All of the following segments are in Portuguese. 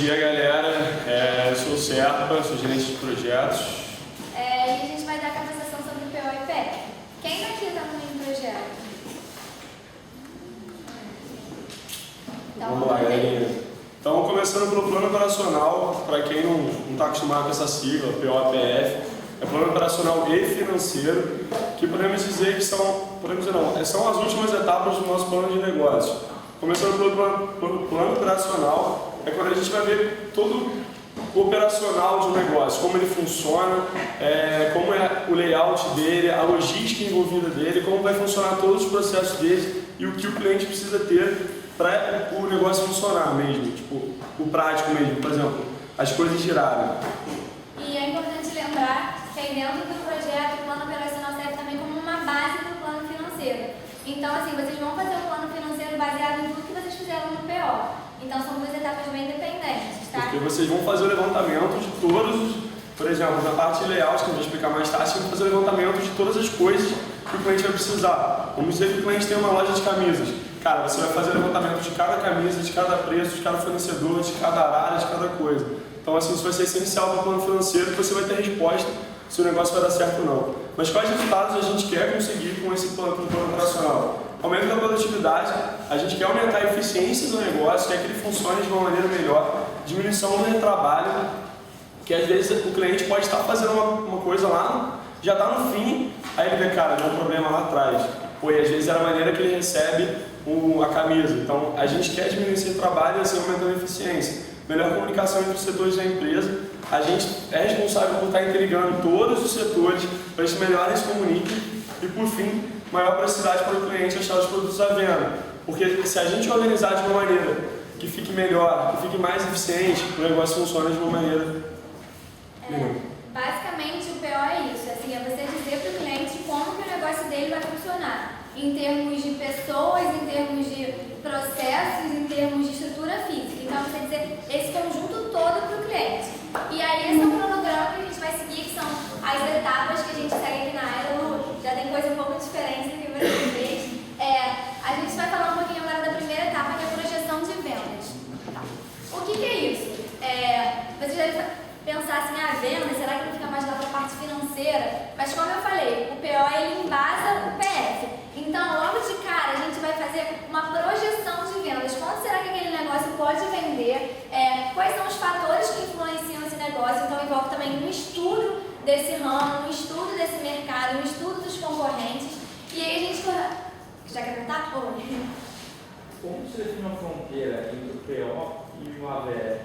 dia, galera. Eu sou o Serpa, sou gerente de projetos. E a gente vai dar capacitação sobre o PO e PEC. Quem daqui está no mesmo projeto? Então, Vamos lá, galerinha. Então, começando pelo plano operacional, para quem não está acostumado com essa sigla, PO-PF, é plano operacional e financeiro, que podemos dizer que são as últimas etapas do nosso plano de negócio. Começando pelo plano operacional, é quando a gente vai ver todo o operacional de um negócio, como ele funciona, como é o layout dele, a logística envolvida dele, como vai funcionar todos os processos dele e o que o cliente precisa ter para o negócio funcionar mesmo, tipo, o prático mesmo, por exemplo, as coisas girarem. E é importante lembrar que aí dentro do projeto o plano operacional serve também como uma base do plano financeiro. Então, assim, vocês vão fazer o plano financeiro baseado em tudo que vocês fizeram no PO. Então, são duas etapas bem independentes, tá? Porque vocês vão fazer o levantamento de todos os, por exemplo, na parte de layout, que eu vou explicar mais tarde, vocês vão fazer o levantamento de todas as coisas que o cliente vai precisar. Vamos dizer que o cliente tem uma loja de camisas. Cara, você vai fazer o levantamento de cada camisa, de cada preço, de cada fornecedor, de cada área, de cada coisa. Então, assim, isso vai ser essencial para o plano financeiro, que você vai ter resposta se o negócio vai dar certo ou não. Mas quais resultados a gente quer conseguir com esse plano operacional? Aumento da produtividade, a gente quer aumentar a eficiência do negócio, quer que ele funcione de uma maneira melhor, diminuição do retrabalho, que às vezes o cliente pode estar fazendo uma coisa lá, já está no fim, aí ele vê, cara, deu um problema lá atrás. Ou às vezes é a maneira que ele recebe a camisa. Então, a gente quer diminuir esse trabalho e assim aumentando a eficiência. Melhor comunicação entre os setores da empresa. A gente é responsável por estar interligando todos os setores para que eles melhorem e se comuniquem. E, por fim, maior praticidade para o cliente achar os produtos à venda. Porque se a gente organizar de uma maneira que fique melhor, que fique mais eficiente, o negócio funciona de uma maneira melhor. Basicamente, o PO é isso. Assim, é você dizer para o cliente como que o negócio dele vai funcionar. Em termos de pessoas, em termos de processos, em termos de estrutura física. Então, você dizer esse conjunto todo para o cliente. E aí, esse é o cronograma que a gente vai seguir, que são as etapas que a gente segue aqui na Aero. Já tem coisa um pouco diferente do que você fez. A gente vai falar um pouquinho agora da primeira etapa, que é a projeção de vendas. O que é isso? Você deve pensar assim, venda, será que não fica mais lá para a parte financeira? Mas como eu falei, o PO ele embasa o PF. Então, logo de cara, a gente vai fazer uma projeção de vendas. Quanto será que aquele negócio pode vender? Quais são os fatores que influenciam esse negócio? Então, envolve também um estudo desse ramo, um estudo desse mercado, um estudo dos concorrentes. E aí a gente... Já quer perguntar? Como você define uma fronteira entre o PO e o AVE?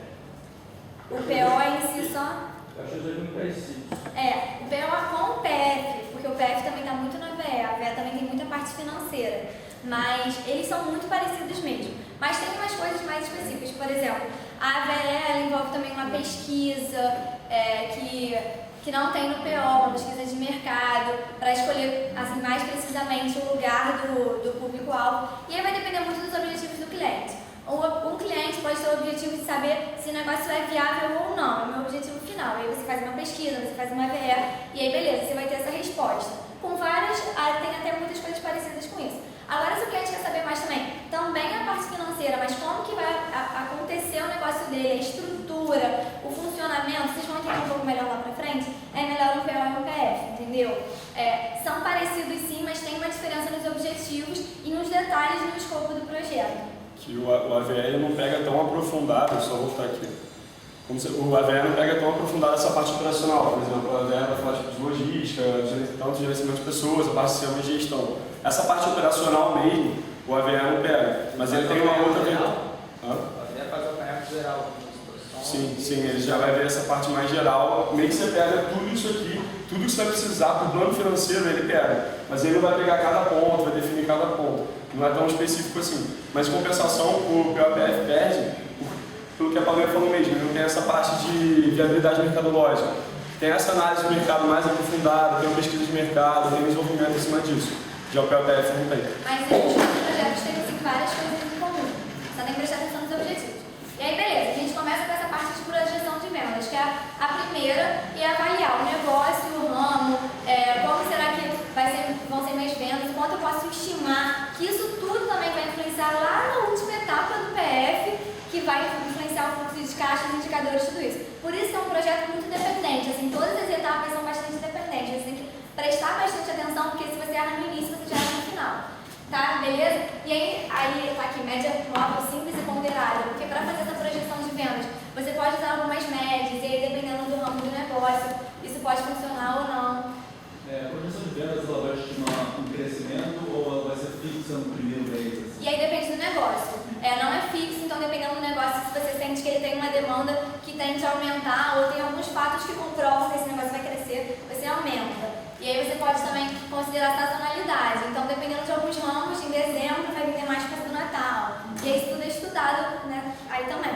O PO em si só... Eu acho os dois muito parecidos. O PO com o PF, porque o PF também está muito na AVE, a AVE também tem muita parte financeira, mas eles são muito parecidos mesmo. Mas tem umas coisas mais específicas, por exemplo, a AVE ela envolve também uma pesquisa que não tem no PO, uma pesquisa de mercado, para escolher assim, mais precisamente o lugar do público-alvo, e aí vai depender muito dos objetivos do cliente. Um cliente pode ter o objetivo de saber se o negócio é viável ou não, é o meu objetivo final. Aí você faz uma pesquisa, você faz uma VE, e aí beleza, você vai ter essa resposta. Com várias, tem até muitas coisas parecidas com isso. Agora, se o cliente quer saber mais também a parte financeira, mas como que vai acontecer o negócio dele, a estrutura, o funcionamento, vocês vão entender um pouco melhor lá pra frente, é melhor um PO e um PF, entendeu? São parecidos sim, mas tem uma diferença nos objetivos e nos detalhes no escopo do projeto. Que o AVE não pega tão aprofundado, só voltar aqui. O AVE não pega tão aprofundado essa parte operacional, por exemplo, o AVE vai falar de logística, tanto de gerenciamento de pessoas, a parte de sistema de gestão. Essa parte operacional mesmo, o AVE não pega, mas ele tem uma outra vertente. O AVE faz o apanhado geral. Sim, ele já vai ver essa parte mais geral, meio que você pega tudo isso aqui, tudo que você vai precisar para o plano financeiro, ele pega, mas ele não vai pegar cada ponto, vai definir cada ponto, não é tão específico assim. Mas em compensação, o POPF perde, pelo que a Palmeira falou mesmo, ele não tem essa parte de viabilidade mercadológica, tem essa análise do mercado mais aprofundada, tem uma pesquisa de mercado, tem desenvolvimento em cima disso, já o POPF não tem. Mas os projetos têm assim, várias coisas em comum, só tem que prestar atenção nos objetivos. E aí, beleza, a gente começa com essa parte de projeção de vendas, que é a primeira, e avaliar o negócio, o ramo, como será que vão ser minhas vendas, quanto eu posso estimar, que isso tudo também vai influenciar lá na última etapa do PF, que vai influenciar o fluxo de caixas, indicadores, tudo isso. Por isso que é um projeto muito dependente, assim, todas as etapas são bastante dependentes, você tem que prestar bastante atenção, porque se você erra no início, você já erra no final. Tá? Beleza? E aí tá aqui, média móvel simples e ponderável, porque para fazer essa projeção de vendas, você pode usar algumas médias, e aí dependendo do ramo do negócio, isso pode funcionar ou não. A projeção de vendas ela vai estimar um crescimento ou ela vai ser fixa no primeiro mês? Assim? E aí depende do negócio. Não é fixo, então dependendo do negócio, se você sente que ele tem uma demanda que tende a aumentar, ou tem alguns fatos que comprovam que esse negócio vai crescer, você aumenta. E aí você pode também considerar sazonalidade. Então, dependendo de alguns ramos, em dezembro vai vender mais para o Natal. E aí isso tudo é estudado, né, aí também.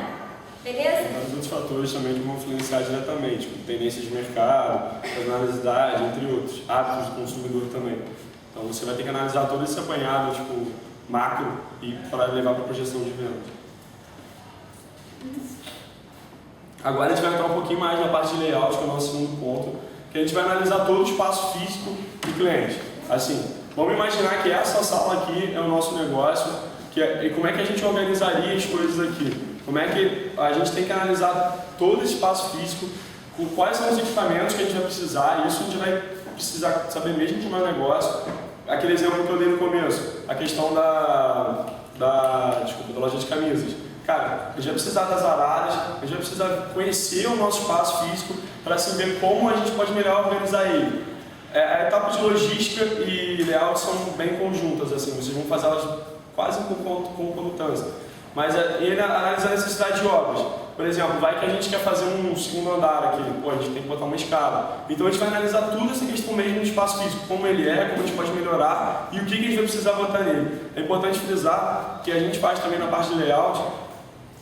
Beleza? Tem vários outros fatores também que vão influenciar diretamente, como tendências de mercado, sazonalidade, entre outros, hábitos do consumidor também. Então você vai ter que analisar todo esse apanhado, tipo, macro, e para levar para a projeção de vendas. Agora a gente vai entrar um pouquinho mais na parte de layout, que é o nosso segundo ponto, que a gente vai analisar todo o espaço físico do cliente. Assim, vamos imaginar que essa sala aqui é o nosso negócio, e como é que a gente organizaria as coisas aqui? Como é que a gente tem que analisar todo esse espaço físico, com quais são os equipamentos que a gente vai precisar, e isso a gente vai precisar saber mesmo de meu negócio. Aquele exemplo que eu dei no começo, a questão da loja de camisas. Cara, a gente vai precisar das araras, a gente vai precisar conhecer o nosso espaço físico para assim, ver como a gente pode melhor organizar ele. A etapa de logística e layout são bem conjuntas, assim, vocês vão fazer elas quase com concomitância. Mas ele analisa a necessidade de obras. Por exemplo, vai que a gente quer fazer um segundo andar aqui, pô, a gente tem que botar uma escada. Então a gente vai analisar tudo essa questão mesmo do espaço físico, como ele é, como a gente pode melhorar e o que a gente vai precisar botar nele. É importante frisar que a gente faz também na parte de layout,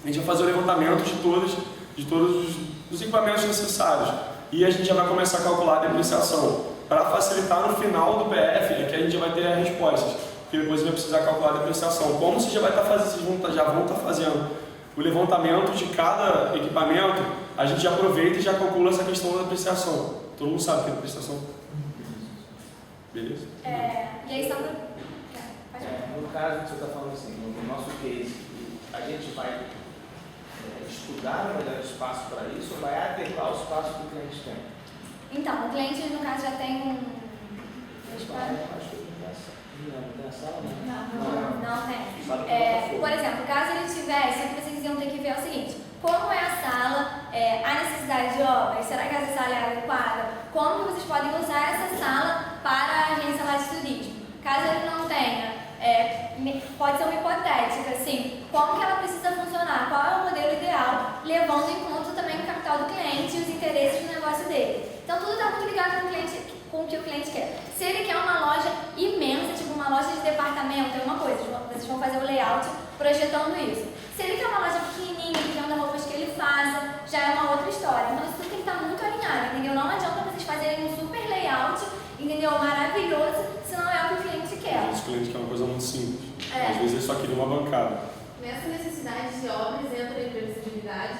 a gente vai fazer o levantamento de todos os equipamentos necessários. E a gente já vai começar a calcular a depreciação. Para facilitar no final do PF, é que a gente vai ter as respostas. Porque depois vai precisar calcular a depreciação. Como você já vai estar fazendo, já vão estar fazendo o levantamento de cada equipamento, a gente já aproveita e já calcula essa questão da depreciação. Todo mundo sabe o que é depreciação? Beleza? E aí só para... No caso que você está falando assim, no nosso case, a gente vai estudar o melhor espaço para isso ou vai adequar o espaço que o cliente tem? Então, o cliente, no caso, já tem um... Acho que não tem a sala, né? Não tem. Por exemplo, caso ele tivesse, o que vocês iam ter que ver é o seguinte: como é a sala, a necessidade de obras, será que essa sala é adequada? Como vocês podem usar essa sala para a agência lá de turismo? Caso ele não tenha, pode ser uma hipotética, assim, como que ela precisa funcionar, qual é o modelo ideal, levando em conta também o capital do cliente e os interesses do negócio dele. Então tudo está muito ligado com o que o cliente quer. Se ele quer uma loja imensa, tipo uma loja de departamento, é uma coisa, vocês vão fazer o layout projetando isso. Se ele quer uma loja pequenininha, que venda roupas que ele faça, já é uma outra história. Então isso tudo tem que estar muito alinhado, entendeu? Não adianta vocês fazerem um super layout, entendeu? Maravilhoso, se não é o que o cliente quer. Às vezes o cliente quer uma coisa muito simples. Às vezes ele só queria uma bancada. Nessa necessidade de obras entra a imprevisibilidade.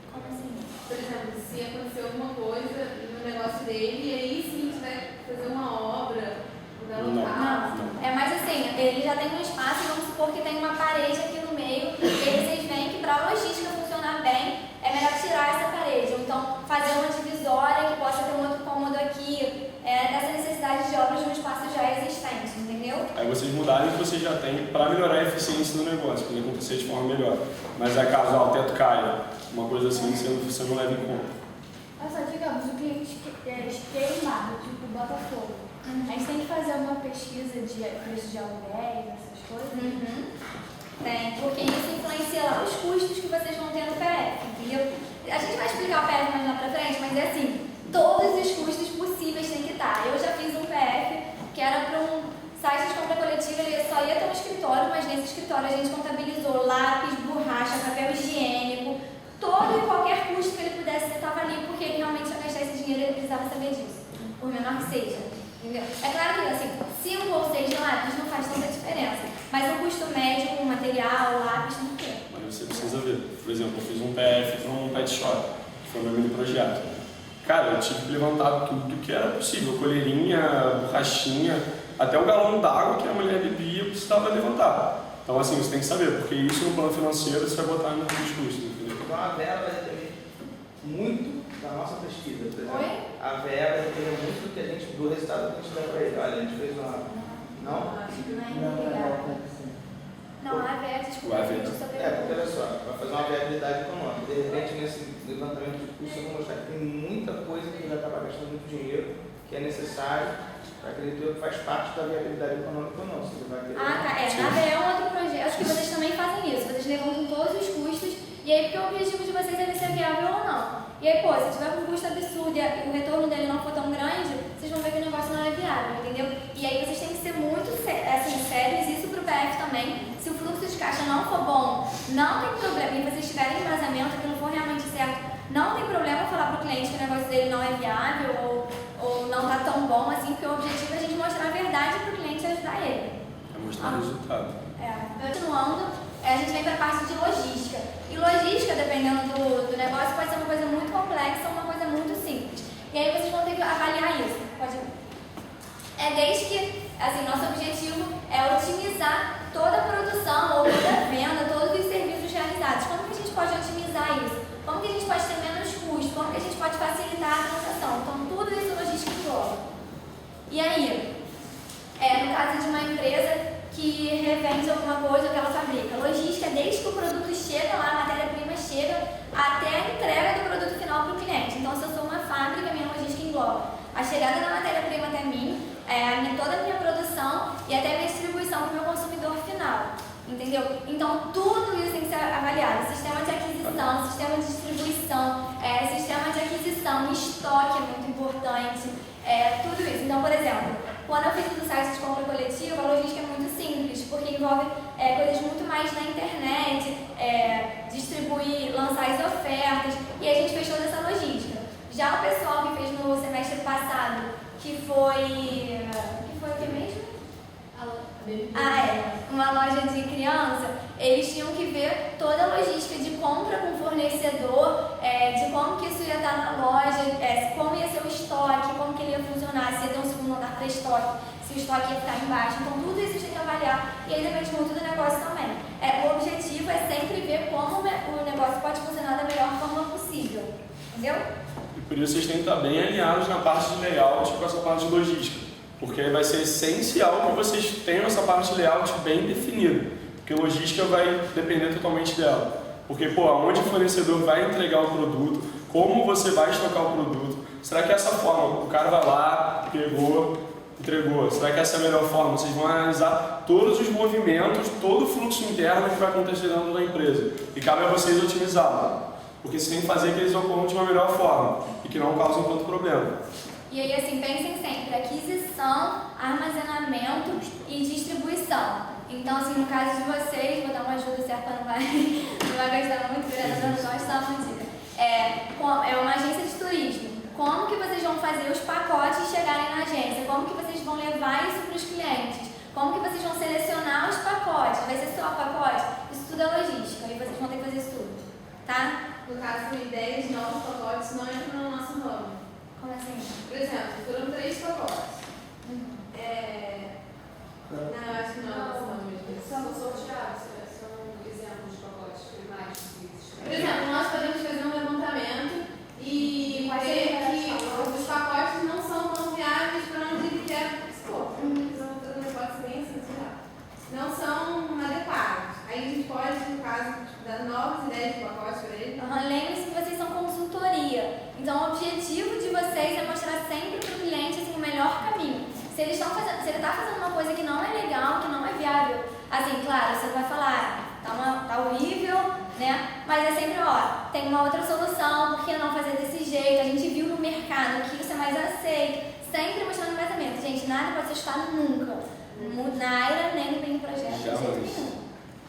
Como assim? Por exemplo, se acontecer alguma coisa no negócio dele, e aí sim a gente vai fazer uma obra, mudar o local. Não. Mas assim, ele já tem um espaço, vamos supor que tem uma parede aqui no meio, e aí vocês veem que para a logística funcionar bem, é melhor tirar essa parede, ou então fazer uma divisória que possa ter um outro cômodo aqui, dessa necessidade de obras de um espaço já existente, entendeu? Aí vocês mudarem o que vocês já têm para melhorar a eficiência do negócio, para acontecer de forma melhor. Mas é caso o teto caia, uma coisa assim, você não leva em conta. Olha só, digamos, o cliente queimado, tipo Botafogo. A gente tem que fazer uma pesquisa de preço de aluguéis, essas coisas? Tem, porque isso influencia lá os custos que vocês vão ter no PF, entendeu? A gente vai explicar o PF mais lá pra frente, mas é assim, todos os custos possíveis têm que estar. Eu já fiz um PF que era para um site de compra coletiva, ele só ia ter um escritório, mas nesse escritório a gente contabilizou lápis, borracha, papel higiênico, todo e qualquer custo que ele pudesse ter estava ali, porque ele realmente ia gastar esse dinheiro e ele precisava saber disso, por menor que seja. Entendeu? É claro que assim, 5 ou 6 lápis não faz tanta diferença, mas o custo médio com material, lápis, não tem. Mas você precisa ver. Por exemplo, eu fiz um PF para um pet shop, que foi o meu mini projeto. Cara, eu tive que levantar tudo que era possível, colherinha, borrachinha, até o galão d'água que a mulher bebia eu precisava levantar. Então, assim, você tem que saber, porque isso no plano financeiro você vai botar nos custos, entendeu? Então a Vera vai depender muito da nossa pesquisa, por exemplo. Oi? A Vera vai depender muito do resultado que a gente dá para ele. Olha, a gente fez uma. Não? Não, a VET, desculpa, O AVET. Porque olha só, vai fazer uma viabilidade econômica. De repente, nesse levantamento de custos, eu vou mostrar que tem muita coisa que vai acabar gastando muito dinheiro, que é necessário para acreditar que faz parte da viabilidade econômica ou não. Você vai querer... Ah, tá. Na VE é um outro projeto. Acho que vocês também fazem isso. Vocês levantam todos os custos e aí porque o objetivo de vocês é ver se é viável ou não. E aí, pô, se tiver um custo absurdo e o retorno dele não for tão grande, vocês vão ver que o negócio não é viável, entendeu? E aí vocês têm que ser muito sérios, isso pro PF também. Se o fluxo de caixa não for bom, não tem problema. E vocês tiverem embasamento que não for realmente certo, não tem problema falar pro cliente que o negócio dele não é viável ou não tá tão bom assim, porque o objetivo é a gente mostrar a verdade pro cliente e ajudar ele. É mostrar o resultado. Continuando, a gente vem para a parte de logística. E logística, dependendo do negócio, pode ser uma coisa muito complexa ou uma coisa muito simples. E aí vocês vão ter que avaliar isso. Pode ir. Desde que, assim, nosso objetivo é otimizar toda a produção ou toda a venda, todos os serviços realizados. Como que a gente pode otimizar isso? Como que a gente pode ter menos custo? Como que a gente pode facilitar a transação? Então, tudo isso logística engloba. E aí, no caso de uma empresa que revende alguma coisa que ela fabrica. Logística, desde que o produto chega lá, a matéria-prima chega, até a entrega do produto final para o cliente. Então, se eu sou uma fábrica, minha logística engloba a chegada da matéria-prima até mim, toda a minha produção e até a minha distribuição para o meu consumidor final. Entendeu? Então, tudo isso tem que ser avaliado. Sistema de aquisição, sistema de distribuição, sistema de aquisição, estoque é muito importante, tudo isso. Então, por exemplo, quando eu fiz do site de compra coletiva, a logística é muito simples, porque envolve coisas muito mais na internet, distribuir, lançar as ofertas, e a gente fez toda essa logística. Já o pessoal que fez no semestre passado, que foi o que mesmo? Uma loja de criança, eles tinham que ver toda a logística de compra com o fornecedor, de como que isso ia estar na loja, como ia ser o estoque, como que ele ia funcionar, se ia ter um segundo andar para estoque, se o estoque ia ficar embaixo. Então tudo isso tem que avaliar e aí depende muito do negócio também. O objetivo é sempre ver como o negócio pode funcionar da melhor forma possível, entendeu? E por isso vocês têm que estar bem alinhados na parte de layout com essa parte de logística. Porque vai ser essencial que vocês tenham essa parte de layout bem definida. Porque logística vai depender totalmente dela. Porque, aonde o fornecedor vai entregar o produto, como você vai estocar o produto. Será que é essa forma? O cara vai lá, pegou, entregou. Será que essa é a melhor forma? Vocês vão analisar todos os movimentos, todo o fluxo interno que vai acontecer dentro da empresa. E cabe a vocês otimizá-lo. Porque vocês têm que fazer que eles ocorram de uma melhor forma e que não causem tanto problema. E aí, assim, pensem sempre, aquisição, armazenamento e distribuição. Então, assim, no caso de vocês, vou dar uma ajuda certa para não vai gastar muito grana, só está uma dica. É uma agência de turismo. Como que vocês vão fazer os pacotes chegarem na agência? Como que vocês vão levar isso para os clientes? Como que vocês vão selecionar os pacotes? Vai ser só pacote? Isso tudo é logística e vocês vão ter que fazer isso tudo, tá? No caso, ideias de novos pacotes não entram no nosso ramo. Como assim? Por exemplo, foram 3 pacotes. Não, acho que não é o nosso ramo mesmo. São sorteados, são exemplos de pacotes primários que existem. Por exemplo, nós podemos fazer um levantamento e ver que os pacotes não são tão viáveis para onde ele quer expor. Não são adequados. Aí a gente pode, no caso, dar novas ideias de pacotes para ele. Lembre-se que vocês são consultoria. Então, o objetivo de vocês é mostrar sempre para o cliente assim, o melhor caminho. Se ele está fazendo uma coisa que não é legal, que não é viável, assim, claro, você vai falar, tá horrível, né? Mas é sempre, tem uma outra solução, por que não fazer desse jeito? A gente viu no mercado que isso é mais aceito. Sempre mostrando embasamento. Gente, nada pode ser chutado nunca. Na área, nem no projeto. De jeito nenhum.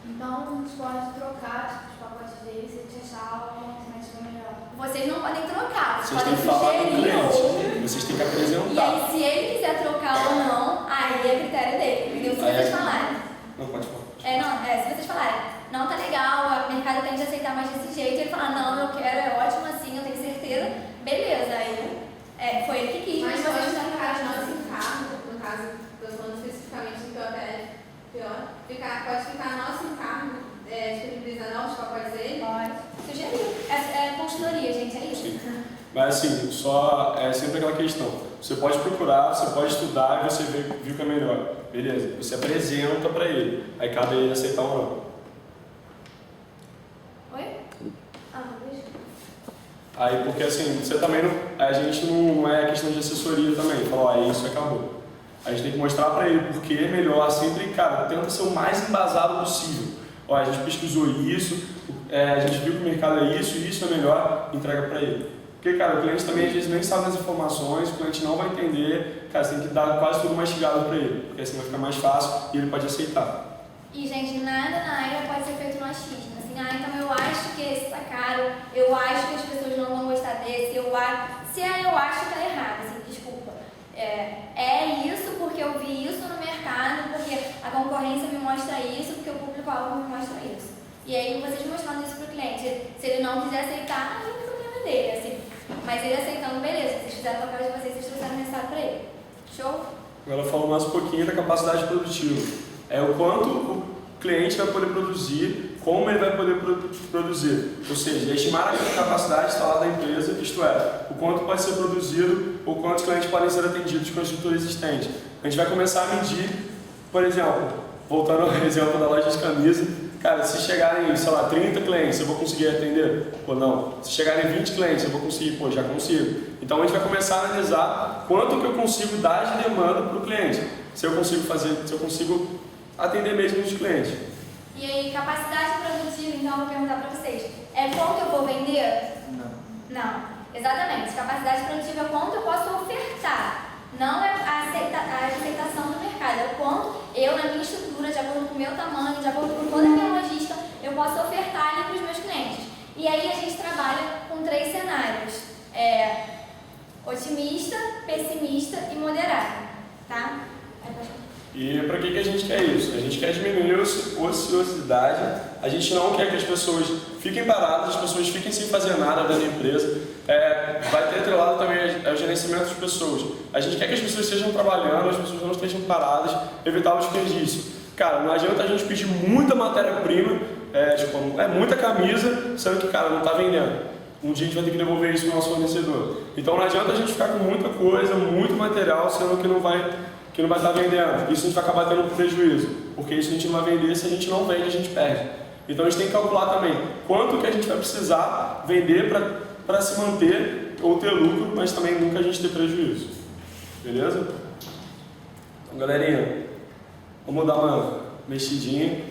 Então, a gente pode trocar os pacotes deles e testar uma alternativa melhor. Vocês não podem trocar, vocês podem têm que falar com o sugerir outro. cliente. Vocês têm que E apresentar. aí, se ele quiser trocar ou não, aí é critério dele. Entendeu? Se vocês falarem. Não, pode falar. Se vocês falarem, não tá legal, o mercado tende a aceitar mais desse jeito, ele falar, não, eu quero, é ótimo assim, eu tenho certeza, beleza. Aí foi ele que quis, Mas vocês pode não ficar trocaram. nosso encargo, no caso, estou falando especificamente do POPF, pode ficar consultoria, gente, é isso. Sim. Mas assim, é sempre aquela questão. Você pode procurar, você pode estudar e você viu que é melhor. Beleza, você apresenta para ele. Aí cabe a ele aceitar ou não. Oi? Deixa. Aí, porque assim, você também a gente não é questão de assessoria também. Falar, isso acabou. A gente tem que mostrar para ele porque é melhor, sempre, cara, tenta ser o mais embasado possível. A gente pesquisou isso, a gente viu que o mercado é isso e isso é melhor, entrega para ele. Porque, cara, o cliente também às vezes nem sabe as informações, o cliente não vai entender, cara, você tem que dar quase tudo mastigado para ele, porque assim vai ficar mais fácil e ele pode aceitar. E, gente, nada na área pode ser feito no achismo. Assim, então eu acho que esse tá caro, eu acho que as pessoas não vão gostar desse, eu acho tá errado, assim, desculpa. É isso porque eu vi isso no mercado, porque a concorrência me mostra isso, porque o público-alvo me mostra isso. E aí vocês mostrando isso pro cliente, se ele não quiser aceitar, aí é o problema dele, assim. Mas ele aceitando, beleza, vocês fizeram o papel de vocês trouxeram o resultado para ele. Show? Agora falando mais um pouquinho da capacidade produtiva. O quanto o cliente vai poder produzir, como ele vai poder produzir. Ou seja, estimar a capacidade instalada da empresa, isto é, o quanto pode ser produzido ou quantos clientes podem ser atendidos com a estrutura existente. A gente vai começar a medir, por exemplo, voltando ao exemplo da loja de camisa, cara, se chegarem, sei lá, 30 clientes, eu vou conseguir atender? Ou não? Se chegarem 20 clientes, eu vou conseguir? Pô, já consigo. Então a gente vai começar a analisar quanto que eu consigo dar de demanda para o cliente. Se eu consigo atender mesmo os clientes. E aí, capacidade produtiva, então eu vou perguntar para vocês, quanto eu vou vender? Não. Exatamente. Capacidade produtiva é quanto eu posso ofertar. Não é a aceitação do mercado, é o quanto eu, na minha estrutura, de acordo com o meu tamanho, de acordo com toda a minha logística, eu posso ofertar ali para os meus clientes. E aí a gente trabalha com 3 cenários, otimista, pessimista e moderado, tá? E para que a gente quer isso? A gente quer diminuir a ociosidade, a gente não quer que as pessoas fiquem paradas, as pessoas fiquem sem fazer nada dentro da empresa. Vai ter atrelado também o gerenciamento de pessoas. A gente quer que as pessoas estejam trabalhando, as pessoas não estejam paradas, evitar o desperdício. Cara, não adianta a gente pedir muita matéria-prima, muita camisa, sendo que, cara, não está vendendo. Um dia a gente vai ter que devolver isso para o nosso fornecedor. Então não adianta a gente ficar com muita coisa, muito material, sendo que não vai estar vendendo. Isso a gente vai acabar tendo um prejuízo, porque isso a gente não vai vender, se a gente não vende, a gente perde. Então a gente tem que calcular também quanto que a gente vai precisar vender para se manter ou ter lucro, mas também nunca a gente ter prejuízo. Beleza? Então, galerinha, vamos dar uma mexidinha.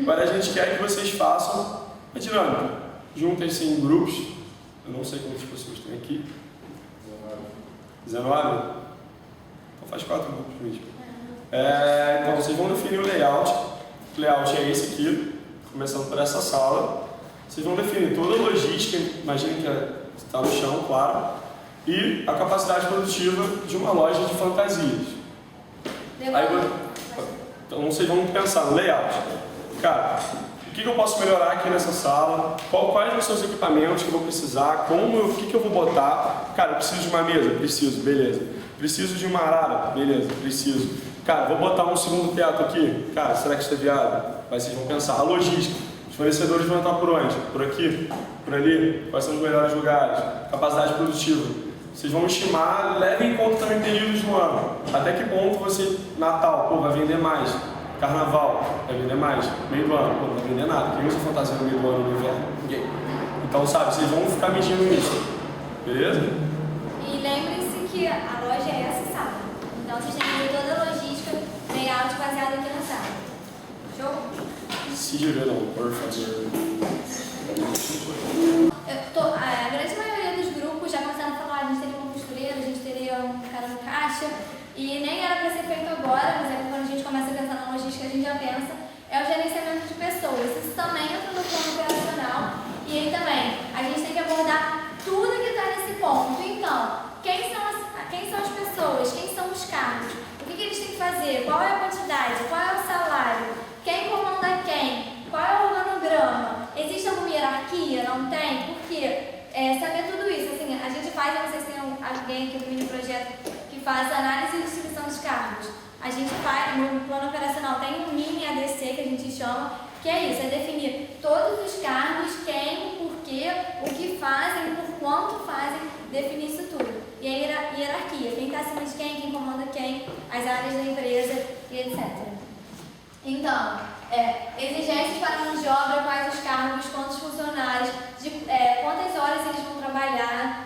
Agora a gente quer que vocês façam a dinâmica. Juntem-se em grupos. Eu não sei quantas pessoas tem aqui. 19? Então faz 4 grupos mesmo. Então vocês vão definir o layout. O layout é esse aqui, começando por essa sala. Vocês vão definir toda a logística, imagine que está no chão, claro, e a capacidade produtiva de uma loja de fantasias. Então vocês vão pensar no layout. Cara, o que eu posso melhorar aqui nessa sala? Quais vão ser os equipamentos que eu vou precisar? O que eu vou botar? Cara, eu preciso de uma mesa? Preciso, beleza. Preciso de uma arara? Beleza, preciso. Cara, vou botar um segundo teto aqui? Cara, será que isso é viável? Mas vocês vão pensar. A logística. Os fornecedores vão entrar por onde? Por aqui? Por ali? Quais são os melhores lugares? Capacidade produtiva. Vocês vão estimar, levem em conta também períodos do ano. Até que ponto você, Natal, vai vender mais. Carnaval, vai vender mais. Meio do ano, não vai vender nada. Quem usa fantasia no meio do ano no inverno? Ninguém. Então, sabe, vocês vão ficar medindo isso. Beleza? E lembrem-se que a loja é essa sala. Então, vocês têm que ver toda a logística, layout baseado aqui na sala. Show? Se dividam, por favor. A grande maioria dos grupos já começaram a falar, a gente teria uma costureira, a gente teria um cara no caixa, e nem era para ser feito agora, mas quando a gente começa a pensar na logística, a gente já pensa, é o gerenciamento de pessoas. Isso também entra no plano operacional, e aí também, a gente tem que abordar tudo que está nesse ponto. Então, quem são as pessoas, quem são os cargos, o que eles têm que fazer, qual é a quantidade, qual é o salário, quem comanda quem, qual é o organograma, existe alguma hierarquia? Não tem? Porque saber tudo isso, assim, a gente faz, eu não sei se tem alguém aqui do mini projeto que faz análise e distribuição dos cargos. A gente faz, no plano operacional tem um mini ADC que a gente chama, que é isso, é definir todos os cargos, quem, o porquê, o que fazem, por quanto fazem, definir isso tudo. E a hierarquia, quem está acima de quem comanda quem, as áreas da empresa e etc. Então, exigências para a mão de obra, quais os cargos, quantos funcionários, quantas horas eles vão trabalhar.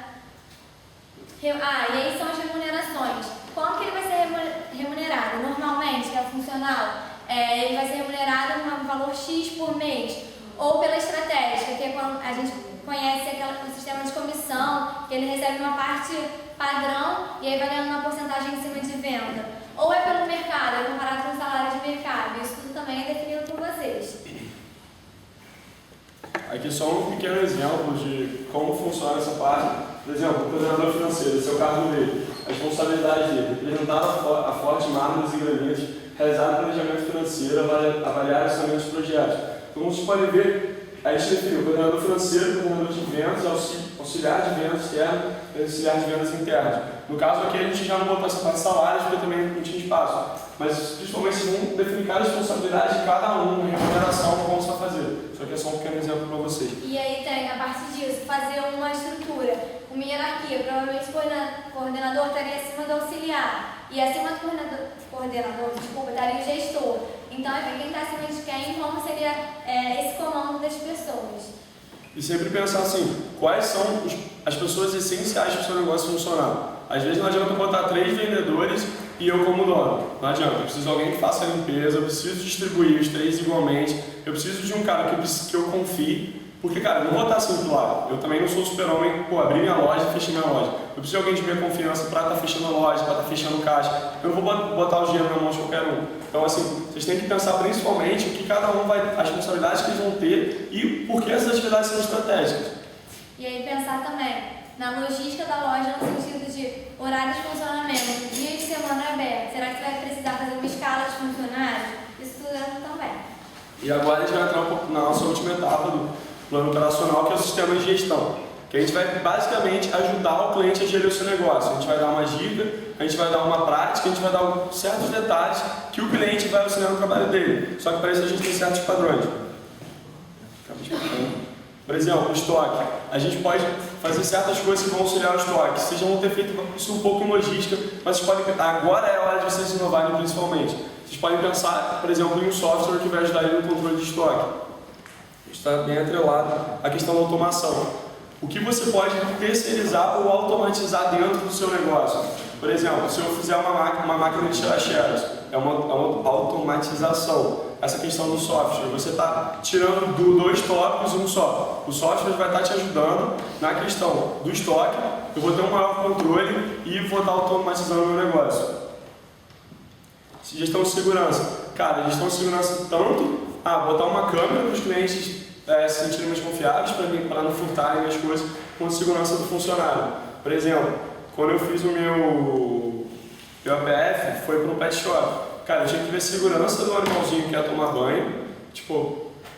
E aí são as remunerações. Como que ele vai ser remunerado? Normalmente, que é o funcional, ele vai ser remunerado um valor X por mês. Ou pela estratégia, que é quando a gente conhece o sistema de comissão, que ele recebe uma parte padrão e aí vai ganhando uma porcentagem em cima de venda. Ou é pelo mercado, é comparado com o salário de mercado. Isso tudo também é definido por vocês. Aqui só um pequeno exemplo de como funciona essa parte. Por exemplo, o coordenador financeiro, esse é o cargo dele. A responsabilidade dele, representar a forte mármores e granitos, realizar o planejamento financeiro, avaliar os orçamentos de projetos. Como vocês podem ver, a gente definiu o coordenador financeiro, coordenador de vendas, auxiliar de vendas externo e auxiliar de vendas interno. No caso aqui, a gente já não botou essa parte de salários, porque também não tinha espaço. Mas, principalmente, vocês vão definir cada responsabilidade de cada um, remuneração, como você vai fazer. Isso aqui é só um pequeno exemplo para vocês. E aí tem, a partir disso, fazer uma estrutura, uma hierarquia. Provavelmente o coordenador estaria acima do auxiliar. E acima do coordenador, estaria o gestor. Então, é quem está acima de quem, como seria esse comando das pessoas. E sempre pensar assim, quais são as pessoas essenciais para o seu negócio funcionar. Às vezes não adianta botar 3 vendedores e eu como dono. Não adianta, eu preciso de alguém que faça a limpeza, eu preciso distribuir os 3 igualmente, eu preciso de um cara que eu confie, porque, cara, eu não vou estar assim do lado. Eu também não sou super-homem, abrir minha loja e fechar minha loja. Eu preciso de alguém de minha confiança para estar fechando a loja, para estar fechando o caixa. Eu não vou botar o dinheiro na mão de qualquer um. Então, assim, vocês têm que pensar principalmente o que cada um as responsabilidades que eles vão ter e por que essas atividades são estratégicas. E aí pensar também na logística da loja no sentido de horário de funcionamento, dia de semana aberto. Será que você vai precisar fazer uma escala de funcionários? Isso tudo também. E agora a gente vai entrar um pouco na nossa última etapa do plano operacional, que é o sistema de gestão. Que a gente vai basicamente ajudar o cliente a gerir o seu negócio. A gente vai dar uma dica, a gente vai dar uma prática, a gente vai dar certos detalhes que o cliente vai auxiliar no trabalho dele. Só que para isso a gente tem certos padrões. Por exemplo, o estoque. A gente pode fazer certas coisas que vão auxiliar o estoque. Vocês já vão ter feito isso um pouco em logística, mas vocês podem, agora é a hora de vocês inovarem principalmente. Vocês podem pensar, por exemplo, em um software que vai ajudar ele no controle de estoque. Isso está bem atrelado à questão da automação. O que você pode terceirizar ou automatizar dentro do seu negócio? Por exemplo, se eu fizer uma máquina de tirar xerox, é uma automatização. Essa questão do software, você está tirando 2 tópicos em um só. O software vai estar te ajudando na questão do estoque, eu vou ter um maior controle e vou estar automatizando o meu negócio. Gestão de segurança. Cara, gestão de segurança tanto, botar uma câmera para os clientes se sentirem mais confiáveis para não furtarem as coisas, quanto segurança do funcionário. Por exemplo, quando eu fiz o meu APF, foi para um pet shop. Cara, eu tinha que ver a segurança do animalzinho que ia tomar banho,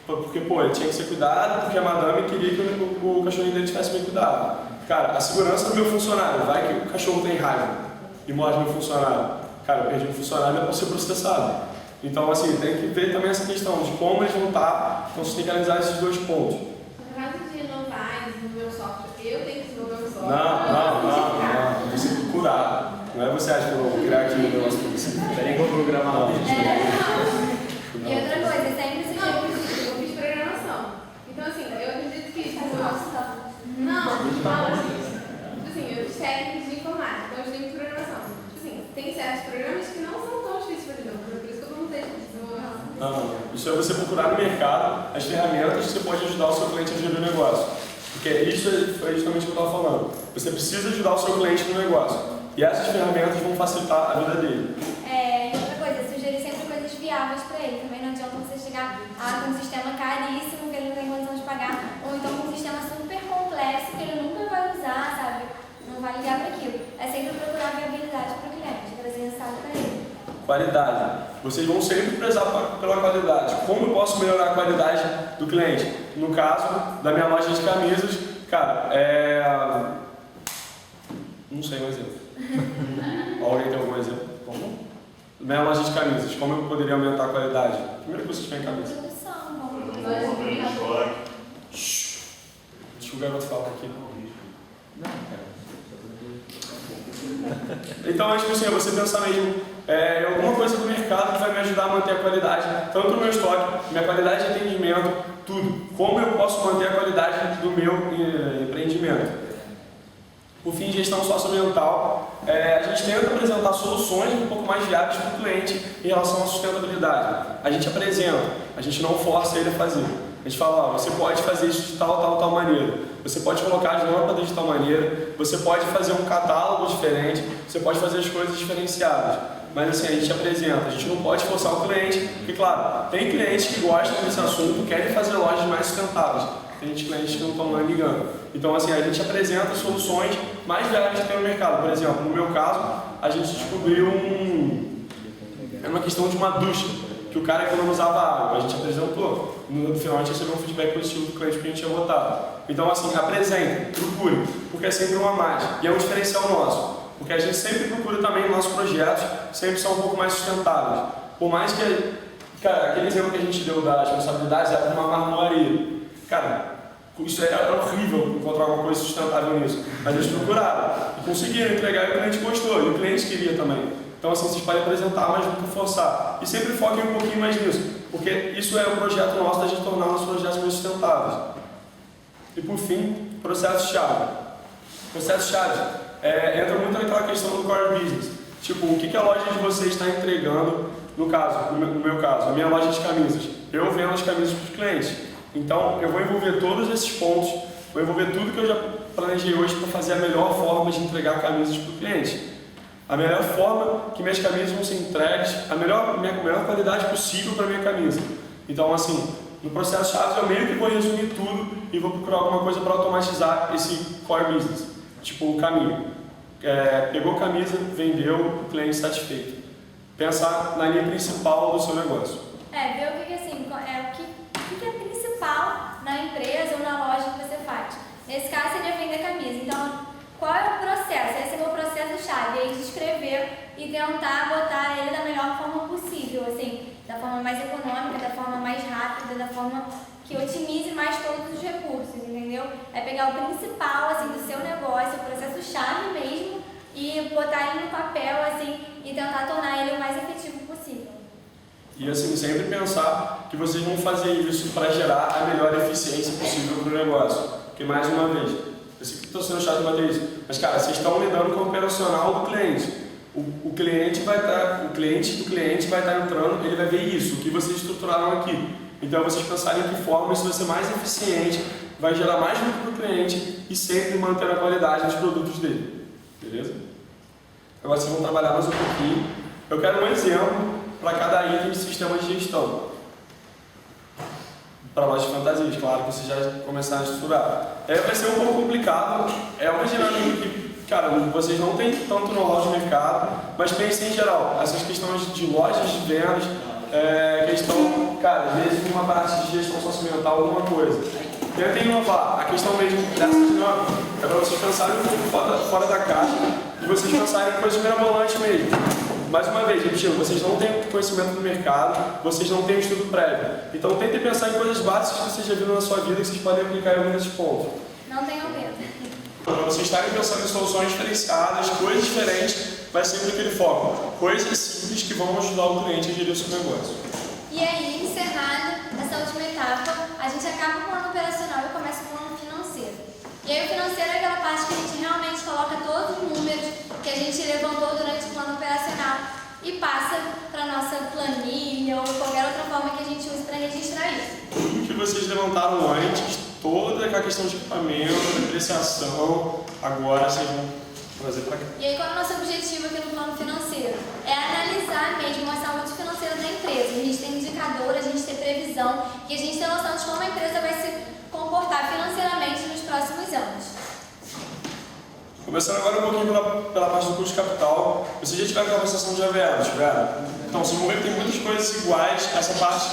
porque, ele tinha que ser cuidado, porque a madame queria que o cachorrinho dele tivesse bem cuidado. Cara, a segurança do meu funcionário, vai que o cachorro tem raiva e morde meu funcionário. Cara, eu perdi um funcionário e eu posso ser processado. Então, assim, tem que ver também essa questão de como eles vão estar, então você tem que analisar esses 2 pontos. No caso de inovar e desenvolver o software, eu tenho que desenvolver o software. Não. Você tem que curar. Não é você acha que eu vou criar aqui um negócio para você. Tem que programar. E outra coisa, sempre se Eu fiz programação. Então, assim, eu acredito que... Não, assim, eu fiz técnicos de informática, então eu estudei programação. Assim, tem certos programas que não são tão difíceis para desenvolver, por isso que eu perguntei de desenvolver. Não. Isso é você procurar no mercado as ferramentas que você pode ajudar o seu cliente a gerir o negócio. Porque isso foi justamente o que eu estava falando. Você precisa ajudar o seu cliente no negócio. E essas ferramentas vão facilitar a vida dele. E outra coisa, sugerir sempre coisas viáveis para ele. Também não adianta você chegar com um sistema caríssimo que ele não tem condição de pagar, ou então com um sistema super complexo que ele nunca vai usar, sabe? Não vai ligar para aquilo. É sempre procurar viabilidade para o cliente, trazer resultado para ele. Qualidade. Vocês vão sempre prezar pela qualidade. Como eu posso melhorar a qualidade do cliente? No caso da minha loja de camisas, cara, não sei um exemplo. Alguém tem algum exemplo? minha loja de camisas, como eu poderia aumentar a qualidade? Primeira coisa que vem em cabeça. Deixa o garoto falar aqui. Então, tipo assim, você pensar mesmo em alguma coisa do mercado que vai me ajudar a manter a qualidade, tanto no meu estoque, minha qualidade de atendimento, tudo. Como eu posso manter a qualidade do meu empreendimento. Por fim, gestão socioambiental, a gente tenta apresentar soluções um pouco mais viáveis para o cliente em relação à sustentabilidade. A gente apresenta, a gente não força ele a fazer. A gente fala, você pode fazer isso de tal maneira, você pode colocar as lâmpadas de tal maneira, você pode fazer um catálogo diferente, você pode fazer as coisas diferenciadas. Mas assim, a gente apresenta, a gente não pode forçar o cliente, porque claro, tem clientes que gostam desse assunto, querem fazer lojas mais sustentáveis. Tem clientes que não estão lá ligando. Então assim, a gente apresenta soluções mais viáveis que tem no mercado. Por exemplo, no meu caso, a gente descobriu uma questão de uma ducha, que o cara economizava água. A gente apresentou. No final a gente recebeu um feedback positivo do cliente que a gente tinha votado. Então assim, apresente, procure, porque é sempre uma mais. E é um diferencial nosso. Porque a gente sempre procura também nossos projetos, sempre são um pouco mais sustentáveis. Por mais que, cara, aquele exemplo que a gente deu das responsabilidades era uma marmoraria. Cara, isso era horrível encontrar alguma coisa sustentável nisso. Mas eles procuraram e conseguiram entregar e o cliente gostou, e o cliente queria também. Então assim, vocês podem apresentar, mas nunca forçar. E sempre foquem um pouquinho mais nisso, porque isso é um projeto nosso da gente tornar nossos projetos mais sustentáveis. E por fim, processo-chave. Processo-chave entra muito naquela questão do core business. Tipo, o que a loja de vocês está entregando, no meu caso, a minha loja de camisas. Eu vendo as camisas para os clientes. Então, eu vou envolver todos esses pontos, vou envolver tudo que eu já planejei hoje para fazer a melhor forma de entregar camisas para o cliente. A melhor forma que minhas camisas vão ser entregues, a melhor qualidade possível para a minha camisa. Então, assim, no processo chave eu meio que vou resumir tudo e vou procurar alguma coisa para automatizar esse core business, tipo o caminho. Pegou camisa, vendeu, o cliente satisfeito. Pensar na linha principal do seu negócio. Ver o que é principal na empresa ou na loja que você faz. Nesse caso seria vender camisa. Então, qual é o processo? Esse é o meu processo-chave. É escrever e tentar botar ele da melhor forma possível, assim, da forma mais econômica, da forma mais rápida, da forma que otimize mais todos os recursos, entendeu? É pegar o principal, assim, do seu negócio, o processo-chave mesmo, e botar ele no papel, assim, e tentar tornar ele o mais efetivo possível. E assim, sempre pensar que vocês vão fazer isso para gerar a melhor eficiência possível para o negócio. Porque, mais uma vez, eu sei que estou sendo chato de bater isso, mas, cara, vocês estão lidando com o operacional do cliente. O cliente do cliente vai estar entrando, ele vai ver isso, o que vocês estruturaram aqui. Então, vocês pensarem em que forma isso vai ser mais eficiente, vai gerar mais lucro para o cliente e sempre manter a qualidade dos produtos dele. Beleza? Agora vocês vão trabalhar mais um pouquinho. Eu quero um exemplo para cada item de sistema de gestão. Para loja de fantasias, claro que vocês já começaram a estruturar. Vai ser um pouco complicado, é uma dinâmica que, cara, vocês não têm tanto know-how de mercado, mas pensem em geral, essas questões de lojas de vendas, questão, cara, às vezes uma parte de gestão socioambiental, alguma coisa. Tentem inovar, a questão mesmo dessa dinâmica é para vocês pensarem um pouco fora da caixa e vocês pensarem em coisas mirabolantes mesmo. Mais uma vez, repetindo, vocês não têm conhecimento do mercado, vocês não têm estudo prévio. Então tentem pensar em coisas básicas que vocês já viram na sua vida que vocês podem aplicar em algum desses pontos. Não tenham medo. Para vocês estarem pensando em soluções diferenciadas, coisas diferentes, vai sempre aquele foco. Coisas simples que vão ajudar o cliente a gerir o seu negócio. E aí, encerrada essa última etapa, a gente acaba com o plano operacional e começa com o plano financeiro. E aí o financeiro é aquela parte que a gente realmente coloca todos os números que a gente levantou durante o plano operacional e passa para a nossa planilha ou qualquer outra forma que a gente use para registrar isso. Tudo que vocês levantaram antes, toda aquela questão de equipamento, depreciação, agora vocês vão trazer para cá. E aí qual é o nosso objetivo aqui no plano financeiro? É analisar mesmo a saúde financeira da empresa. A gente tem indicador, a gente tem previsão e a gente tem noção de como a empresa vai se comportar financeiramente nos próximos anos. Começando agora um pouquinho pela parte do custo de capital. Vocês já tiveram conversação de AVE, não tiveram? Então, vocês vão ver que tem muitas coisas iguais a essa parte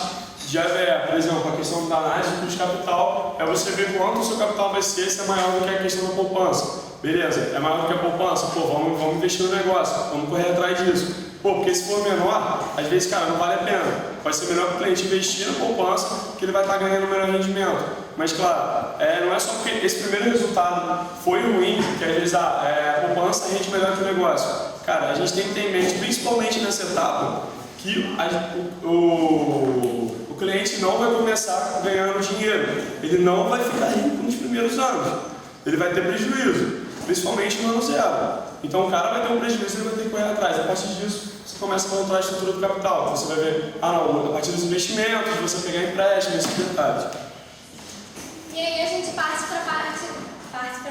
de AVE. Por exemplo, a questão da análise do custo de capital é você ver quanto o seu capital vai ser, se é maior do que a questão da poupança. Beleza, é maior do que a poupança? Pô, vamos investir no negócio, vamos correr atrás disso. Pô, porque se for menor, às vezes, cara, não vale a pena. Pode ser melhor para o cliente investir na poupança, que ele vai estar ganhando melhor rendimento. Mas, claro, não é só porque esse primeiro resultado foi ruim, que às vezes a poupança rende melhor que o negócio. Cara, a gente tem que ter em mente, principalmente nessa etapa, que o cliente não vai começar ganhando dinheiro. Ele não vai ficar rico nos primeiros anos. Ele vai ter prejuízo, principalmente no ano zero. Então o cara vai ter um prejuízo e ele vai ter que correr atrás. A partir disso, você começa a montar a estrutura do capital. Você vai ver, a partir dos investimentos, você pegar empréstimo, esses detalhes. E aí a gente parte para a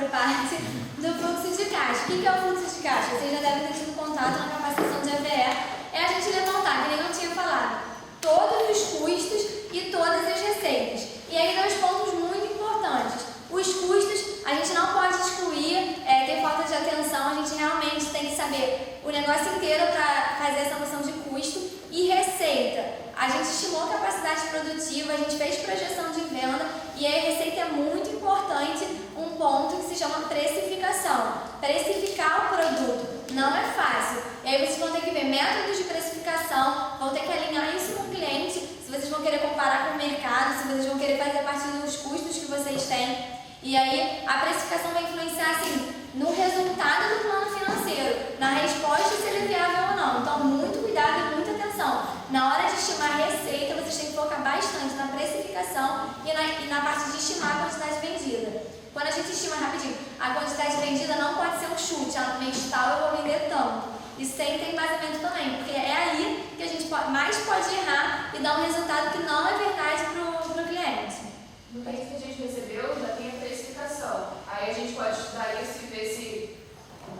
parte do fluxo de caixa. O que é o fluxo de caixa? Vocês já devem ter tido contato na capacitação de AVE. É a gente levantar, que nem eu tinha falado, todos os custos e todas as receitas. E aí dois pontos muito importantes. Os custos, a gente não pode excluir, ter falta de atenção, a gente realmente tem que saber o negócio inteiro para fazer essa noção de custo e receita. A gente estimou capacidade produtiva, a gente fez projeção de venda e aí a receita é muito importante, um ponto que se chama precificação. Precificar o produto não é fácil. E aí vocês vão ter que ver métodos de precificação, vão ter que alinhar isso com o cliente, se vocês vão querer comparar com o mercado, se vocês vão querer fazer a partir dos custos que vocês têm. E aí a precificação vai influenciar assim, no resultado do plano financeiro, na resposta se ele é viável ou não. Então muito cuidado e muita atenção. Na hora de estimar a receita, vocês têm que focar bastante na precificação e na parte de estimar a quantidade vendida. Quando a gente estima rapidinho, a quantidade vendida não pode ser um chute, no mês tal eu vou vender tanto. Isso tem embasamento também, porque é aí que a gente mais pode errar e dar um resultado que não é verdade para o cliente. No texto que a gente recebeu, já tem a precificação. Aí a gente pode estudar isso e ver se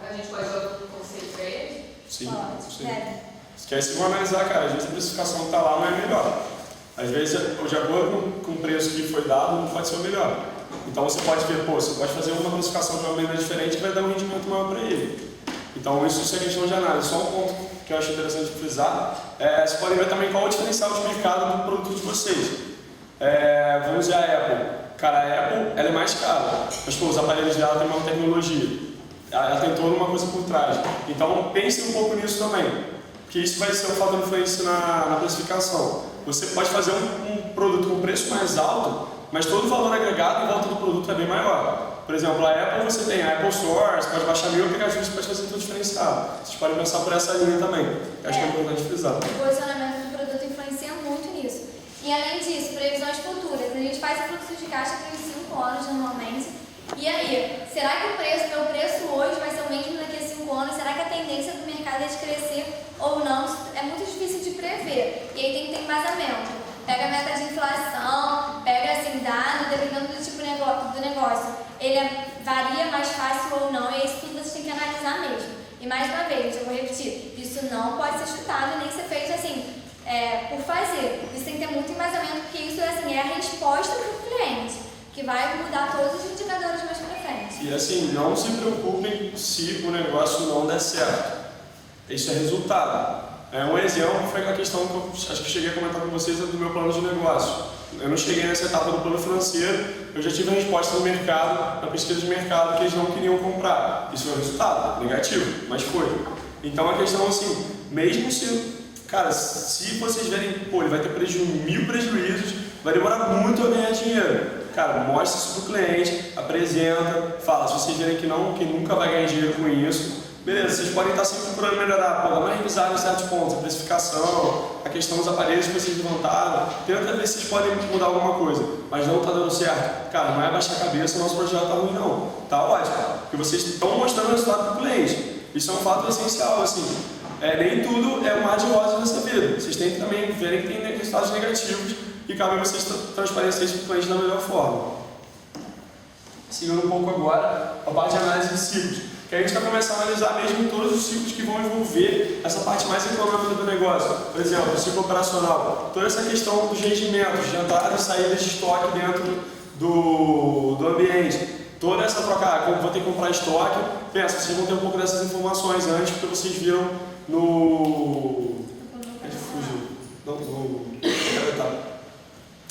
a gente pode dar outro conceito para ele? Sim, Pode, sim. deve. Que aí, se for analisar, cara, às vezes a precificação que está lá não é melhor. Às vezes, de acordo com o preço que foi dado, não pode ser o melhor. Então você pode ver, você pode fazer uma precificação de uma maneira diferente e vai dar um rendimento maior para ele. Então isso é questão de análise. Só um ponto que eu acho interessante frisar, vocês podem ver também qual é o diferencial de mercado do produto de vocês. Vamos ver a Apple. Cara, a Apple ela é mais cara, mas os aparelhos dela têm uma tecnologia. Ela tem toda uma coisa por trás. Então pense um pouco nisso também. Porque isso vai ser um fator de influência na precificação. Você pode fazer um produto com preço mais alto, mas todo o valor agregado em volta do produto é bem maior. Por exemplo, a Apple você tem a Apple Store, você pode baixar 1000 aplicativos e pode fazer tudo diferenciado. Vocês podem pensar por essa linha também. Acho que é importante frisar. O posicionamento do produto influencia muito nisso. E além disso, previsões futuras. A gente faz o fluxo de caixa para os 5 anos normalmente. E aí, será que meu preço hoje vai ser o mesmo daqui a 5 anos? Será que a tendência do mercado é de crescer ou não? É muito difícil de prever. E aí tem que ter embasamento. Pega a meta de inflação, pega assim, dado, dependendo do tipo do negócio. Ele varia mais fácil ou não, e isso tudo você tem que analisar mesmo. E mais uma vez, eu vou repetir, isso não pode ser chutado nem ser feito assim, por fazer. Isso tem que ter muito embasamento, porque isso assim, é a resposta para o cliente, que vai mudar todos os indicadores mais para frente. E assim, não se preocupem se o negócio não der certo. Isso é resultado. Um exemplo foi a questão que eu acho que cheguei a comentar com vocês do meu plano de negócio. Eu não cheguei nessa etapa do plano financeiro, eu já tive a resposta do mercado, na pesquisa de mercado, que eles não queriam comprar. Isso foi um resultado negativo, mas foi. Então a questão assim, mesmo se, cara, se vocês verem, ele vai ter prejuízo, 1000 prejuízos, vai demorar muito a ganhar dinheiro. Cara, mostra isso pro cliente, apresenta, fala, se vocês verem que nunca vai ganhar dinheiro com isso, beleza, vocês podem estar sempre procurando melhorar, dar mais revisar em certos pontos, a precificação, a questão dos aparelhos que vocês levantaram, tenta ver se vocês podem mudar alguma coisa, mas não está dando certo. Cara, não é baixar a cabeça, o nosso projeto está ruim não, tá ótimo, porque vocês estão mostrando o resultado para o cliente, isso é um fato essencial, assim, nem tudo é um mar de rosas nessa vida, vocês têm que também verem que tem resultados negativos e cabe a vocês transparecer isso para o cliente da melhor forma. Seguindo um pouco agora, a parte de análise de ciclos. Que a gente vai começar a analisar mesmo todos os ciclos que vão envolver essa parte mais econômica do negócio. Por exemplo, o ciclo operacional. Toda essa questão dos rendimentos, de entrada e saída de estoque dentro do ambiente. Toda essa troca, como vou ter que comprar estoque, pensa, vocês vão ter um pouco dessas informações antes, porque vocês viram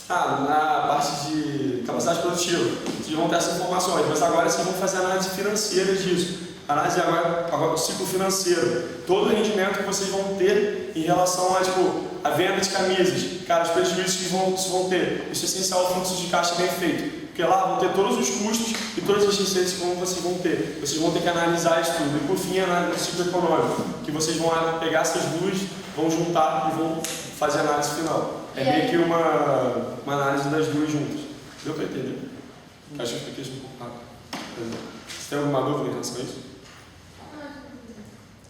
na parte de capacidade produtiva. Vocês vão ter essas informações, mas agora vocês vão fazer análise financeira disso. Análise agora do ciclo financeiro. Todo o rendimento que vocês vão ter em relação a, tipo, a venda de camisas. Cara, os prejuízos que vão ter. Isso é essencial ao fluxo de caixa bem feito. Porque lá vão ter todos os custos e todas as receitas que vocês vão ter. Vocês vão ter que analisar isso tudo. E por fim, a análise do ciclo econômico. Que vocês vão pegar essas duas, vão juntar e vão fazer a análise final. É meio que uma análise das duas juntas. Deu para entender? Acho que eu expliquei isso um pouco rápido. Você tem alguma dúvida em relação a isso?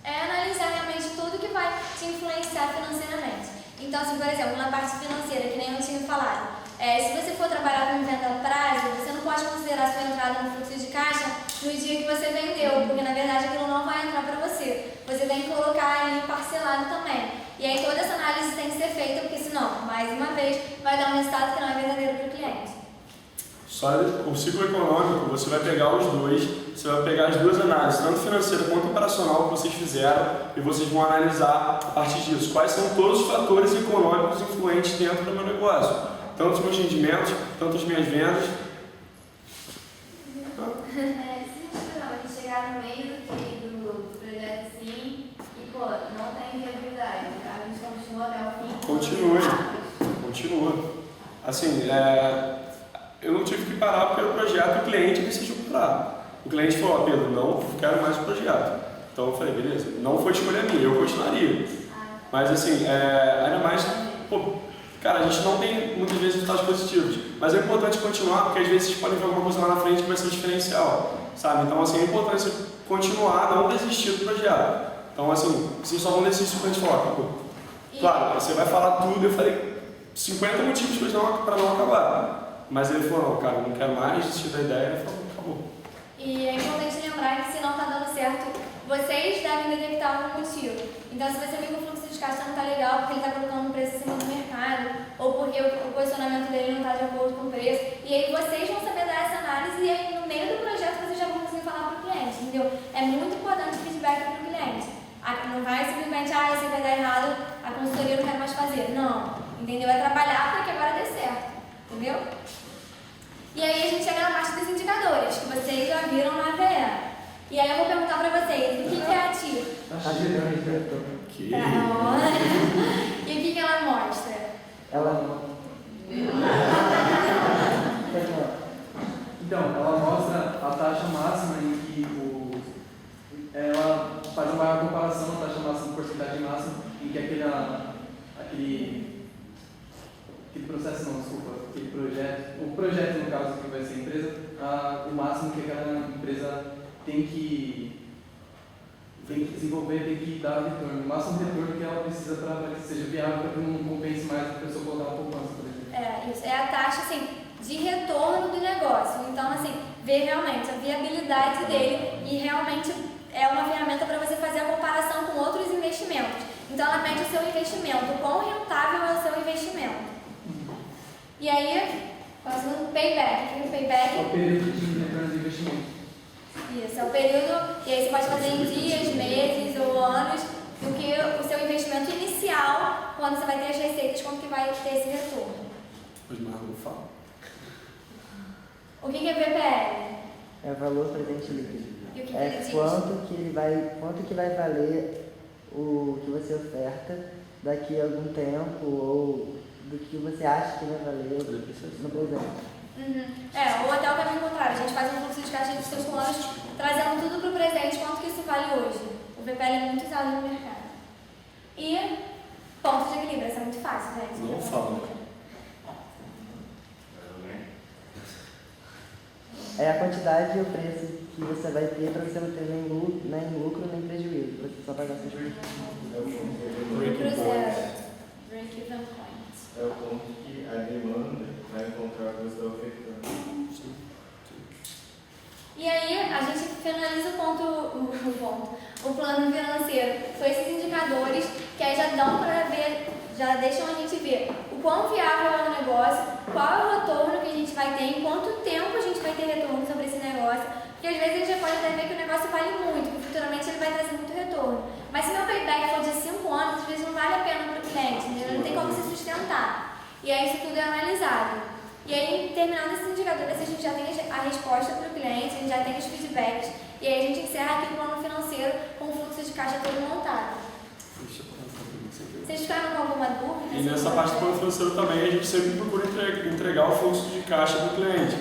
É analisar realmente tudo que vai te influenciar financeiramente. Então, assim, por exemplo, na parte financeira, que nem eu tinha falado, se você for trabalhar com venda a prazo, você não pode considerar sua entrada no fluxo de caixa no dia que você vendeu, porque na verdade aquilo não vai entrar para você. Você tem que colocar ali parcelado também. E aí toda essa análise tem que ser feita, porque senão, mais uma vez, vai dar um resultado que não é verdadeiro para o cliente. Só o ciclo econômico, você vai pegar os dois, você vai pegar as duas análises, tanto financeira quanto operacional que vocês fizeram, e vocês vão analisar a partir disso quais são todos os fatores econômicos influentes dentro do meu negócio, tanto os meus rendimentos, tanto as minhas vendas. Se a gente chegar no meio do projeto assim e não tem viabilidade, a gente continua até o fim. Continua. Assim, eu não tive que parar porque o projeto o cliente decidiu comprar. O cliente falou, Pedro, não quero mais o projeto. Então eu falei, beleza, não foi escolha minha, eu continuaria. Mas assim, ainda mais, cara, a gente não tem muitas vezes resultados positivos, mas é importante continuar porque às vezes vocês podem ver alguma coisa lá na frente que vai ser um diferencial, sabe? Então assim, é importante você continuar, não desistir do projeto. Então assim, vocês só vão desistir se o cliente falar, acabou. Claro, você vai falar tudo, eu falei 50 motivos para não acabar. Mas ele falou, não, cara, eu não quero mais desistir da ideia, ele falou, acabou. E é importante lembrar que se não está dando certo, vocês devem detectar algum motivo. Então, se você vê que o fluxo de caixa não está legal, porque ele está colocando um preço acima do mercado, ou porque o posicionamento dele não está de acordo com o preço, e aí vocês vão saber dar essa análise e aí no meio do projeto vocês já vão conseguir falar para o cliente, entendeu? É muito importante o feedback para o cliente. Não vai simplesmente, isso vai dar errado, a consultoria eu não quero mais fazer. Não, entendeu? É trabalhar para que agora dê certo, entendeu? E aí a gente chega na parte dos indicadores, que vocês já viram na AVE. E aí eu vou perguntar para vocês, o que é ativo? E o que ela mostra? Então, ela mostra a taxa máxima em que ela faz uma comparação da taxa máxima, porcentagem máxima, em que aquele projeto, o projeto no caso que vai ser a empresa, o máximo que aquela empresa tem que desenvolver, tem que dar retorno, o máximo retorno que ela precisa para que seja viável, para que não compense mais a pessoa colocar uma poupança, por exemplo. Isso é a taxa assim, de retorno do negócio. Então, assim, ver realmente a viabilidade dele e realmente é uma ferramenta para você fazer a comparação com outros investimentos. Então, ela mede o seu investimento, o quão rentável é o seu investimento. E aí, passando o payback. O payback é o período de retorno de investimento. Isso, é o período, e aí você pode fazer em dias, meses ou anos, do que o seu investimento inicial, quando você vai ter as receitas, como que vai ter esse retorno. Pois Marlon fala. O que é VPL? É o valor presente líquido. E o que É quanto que vai valer o que você oferta daqui a algum tempo ou do que você acha que vai valer no presente. Ou até o caminho contrário, a gente faz um fluxo de caixa de seus planos, trazendo tudo para o presente, quanto que isso vale hoje. O VPL é muito usado no mercado. E ponto de equilíbrio, isso é muito fácil, gente. Não fala. É a quantidade e o preço que você vai ter para você não ter nem lucro nem prejuízo, para você só pagar seus custos. Break-even point. É o ponto que a demanda vai encontrar o que você está ofertando. E aí, a gente finaliza o plano financeiro com esses indicadores que aí já dão para ver, já deixam a gente ver o quão viável é o negócio, qual é o retorno que a gente vai ter, em quanto tempo a gente vai ter retorno sobre esse negócio, porque às vezes a gente já pode até ver que o negócio vale muito, que futuramente ele vai trazer muito retorno. Mas se meu payback for de 5 anos, às vezes não vale a pena para o cliente, entendeu? Não tem como se sustentar. E aí isso tudo é analisado. E aí, terminando esses indicadores, a gente já tem a resposta para o cliente, a gente já tem os feedbacks, E aí a gente encerra aqui o plano financeiro com o fluxo de caixa todo montado. Vocês ficaram com alguma dúvida? E nessa parte do plano financeiro também a gente sempre procura entregar o fluxo de caixa do cliente,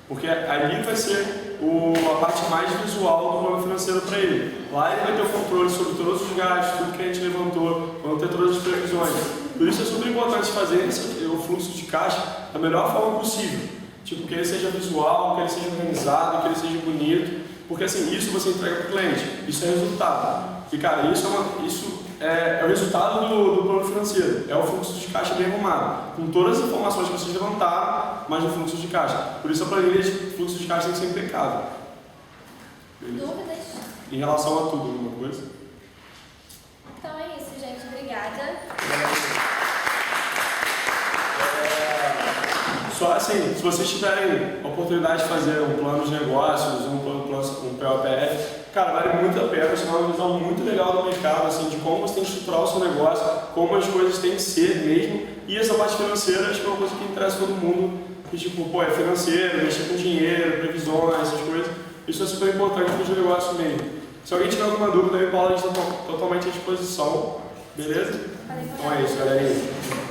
porque ali vai ser a parte mais visual do plano financeiro para ele. Lá ele vai ter o controle sobre todos os gastos, tudo que a gente levantou, vão ter todas as previsões. Por isso é super importante fazer o fluxo de caixa da melhor forma possível. Tipo, que ele seja visual, que ele seja organizado, que ele seja bonito, porque assim, isso você entrega para o cliente, isso é resultado. E cara, isso é o resultado do plano financeiro, é o fluxo de caixa bem arrumado, com todas as informações que vocês levantaram, mais o fluxo de caixa. Por isso a planilha de fluxo de caixa tem que ser impecável. Dúvidas? Em relação a tudo, alguma coisa? Então é isso, gente. Obrigada. Só assim, se vocês tiverem a oportunidade de fazer um plano de negócios, um POPF, cara, vale muito a pena, isso é uma visão muito legal do mercado, assim, de como você tem que estruturar o seu negócio, como as coisas têm que ser mesmo, e essa parte financeira acho que é uma coisa que interessa todo mundo, que tipo, pô, é financeiro, mexer com dinheiro, previsões, essas coisas, isso é super importante para os negócios mesmo. Se alguém tiver alguma dúvida, eu e Paula, a gente está totalmente à disposição, beleza? Então é isso, galerinha.